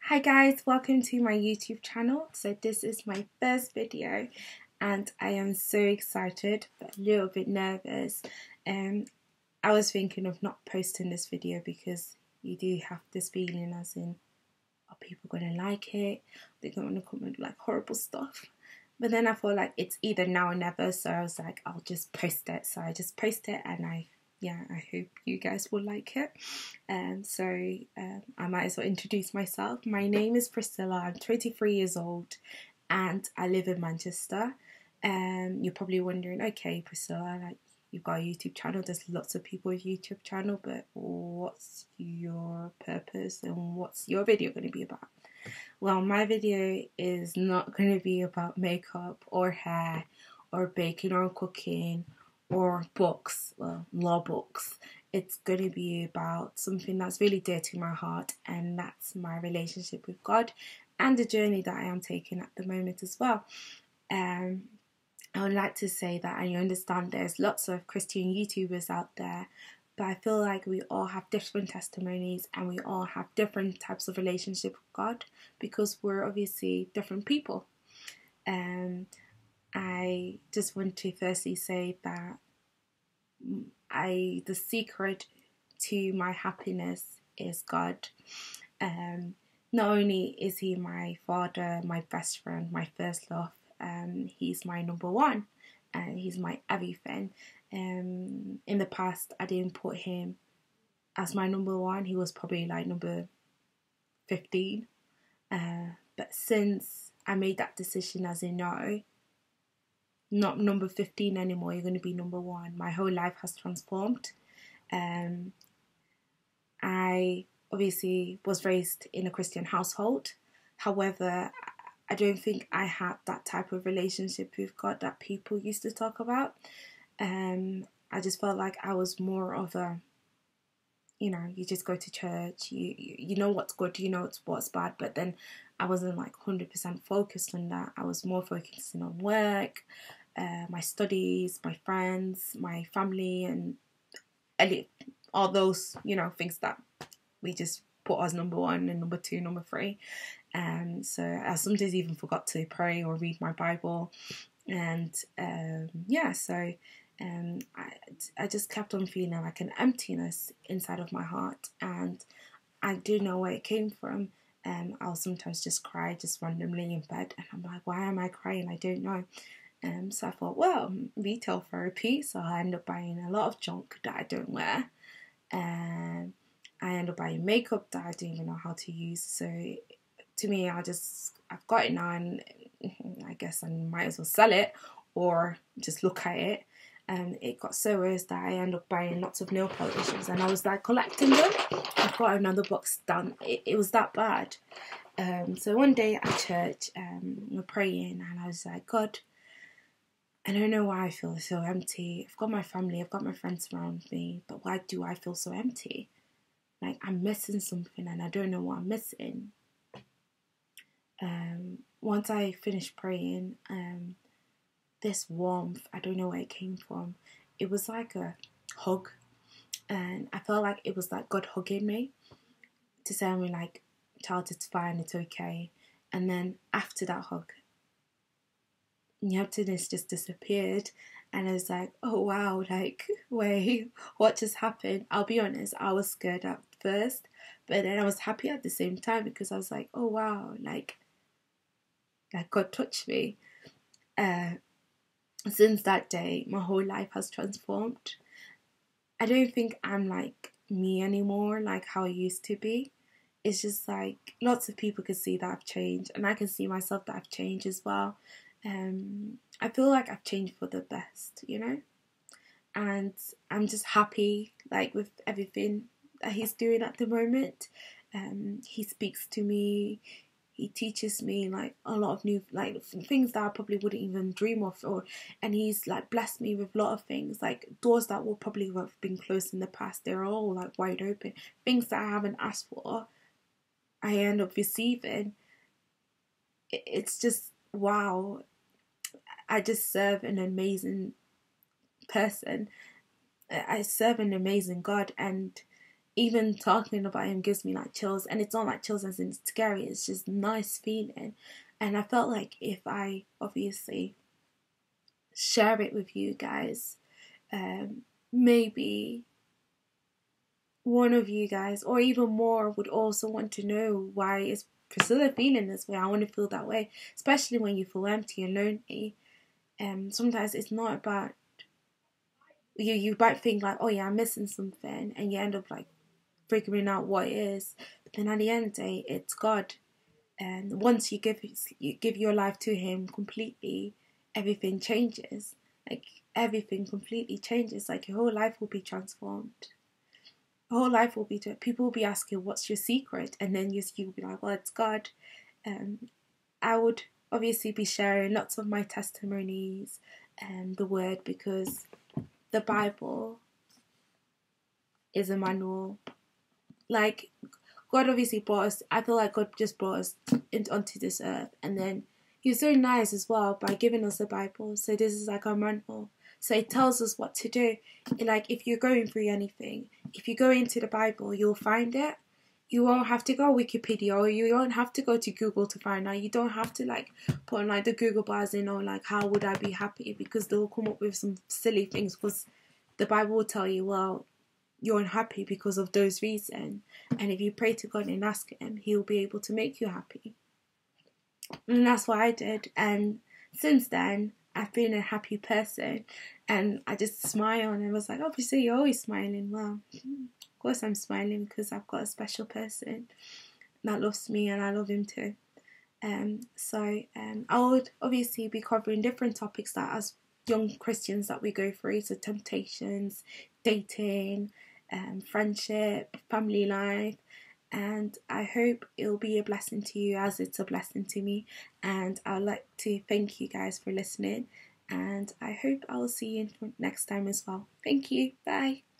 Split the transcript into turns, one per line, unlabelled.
Hi guys, welcome to my YouTube channel. So this is my first video and I am so excited but a little bit nervous. I was thinking of not posting this video because you do have this feeling as in, are people gonna like it? They're gonna comment like horrible stuff. But then I feel like it's either now or never, so I was like, I'll just post it. So I just post it and I hope you guys will like it. I might as well introduce myself. My name is Priscilla. I'm 23 years old and I live in Manchester. You're probably wondering, okay, Priscilla, like you've got a YouTube channel. There's lots of people with YouTube channel, but what's your purpose and what's your video going to be about? Well, my video is not going to be about makeup or hair or baking or cooking or books, well, law books. It's going to be about something that's really dear to my heart, and that's my relationship with God and the journey that I am taking at the moment as well. I would like to say that I understand there's lots of Christian YouTubers out there, but I feel like we all have different testimonies and we all have different types of relationship with God because we're obviously different people. I just want to firstly say that the secret to my happiness is God. Not only is He my father, my best friend, my first love, He's my number one and He's my everything. In the past I didn't put Him as my number one. He was probably like number 15. But since I made that decision, as in no, not number 15 anymore, you're going to be number one, my whole life has transformed. I obviously was raised in a Christian household. However, I don't think I had that type of relationship with God that people used to talk about. I just felt like I was more of a, you just go to church, you know what's good, you know what's bad, but then I wasn't like 100% focused on that. I was more focusing on work, my studies, my friends, my family, and all those, things that we just put as number one and number two, number three. So I sometimes even forgot to pray or read my Bible. And I just kept on feeling like an emptiness inside of my heart. And I do know where it came from. I'll sometimes just cry just randomly in bed. And I'm like, why am I crying? I don't know. So I thought, well, retail therapy. So I end up buying a lot of junk that I don't wear. I end up buying makeup that I don't even know how to use. So to me, I've got it now, and I guess I might as well sell it or just look at it. It got so worse that I ended up buying lots of nail polishes, and I was like collecting them. I've got another box done. It was that bad. So one day at church, we're praying, and I was like, God, I don't know why I feel so empty. I've got my family, I've got my friends around me, but why do I feel so empty? Like I'm missing something and I don't know what I'm missing. Once I finished praying, this warmth, I don't know where it came from. It was like a hug, and I felt like it was like God hugging me to tell me like, child, it's fine, it's okay. And then after that hug, the emptiness just disappeared, and I was like, oh wow, like wait, what just happened? I'll be honest, I was scared at first, but then I was happy at the same time because I was like, oh wow, like God touched me. Since that day, my whole life has transformed. I don't think I'm like me anymore, like how I used to be. It's just like lots of people can see that I've changed, and I can see myself that I've changed as well. I feel like I've changed for the best, and I'm just happy like with everything that He's doing at the moment. He speaks to me. He teaches me like a lot of new like things that I probably wouldn't even dream of, and He's like blessed me with a lot of things, like doors that will probably have been closed in the past. They're all like wide open. Things that I haven't asked for, I end up receiving. It's just wow. I just serve an amazing person. I serve an amazing God, and even talking about him gives me like chills, and it's not like chills as in scary, it's just nice feeling. And I felt like if I obviously share it with you guys, maybe one of you guys or even more would also want to know, why is Priscilla feeling this way? I want to feel that way, especially when you feel empty and lonely. Sometimes it's not about you might think like, oh yeah, I'm missing something, and you end up like figuring out what it is. But then at the end of the day, it's God. And once you give your life to Him completely, everything changes. Like everything completely changes. Like your whole life will be transformed. Your whole life will be. People will be asking, "What's your secret?" And then you'll be like, "Well, it's God." I would obviously be sharing lots of my testimonies and the Word, because the Bible is a manual. Like, God obviously brought us, I feel like God just brought us onto this earth, and then He was so nice as well by giving us the Bible. So this is like our manual. So it tells us what to do. Like if you're going through anything, if you go into the Bible, you'll find it. You won't have to go Wikipedia, or you won't have to go to Google to find out. You don't have to like put on like the Google bars in, or like how would I be happy, because they'll come up with some silly things, because the Bible will tell you, well, you're unhappy because of those reasons, and if you pray to God and ask Him, He'll be able to make you happy. And that's what I did, and since then I've been a happy person, and I just smile, and I was like, obviously you're always smiling. Well, of course I'm smiling, because I've got a special person that loves me and I love him too. I would obviously be covering different topics that as young Christians that we go through, so temptations, dating, friendship, family life, and I hope it'll be a blessing to you as it's a blessing to me. And I'd like to thank you guys for listening, and I hope I will see you next time as well. Thank you. Bye.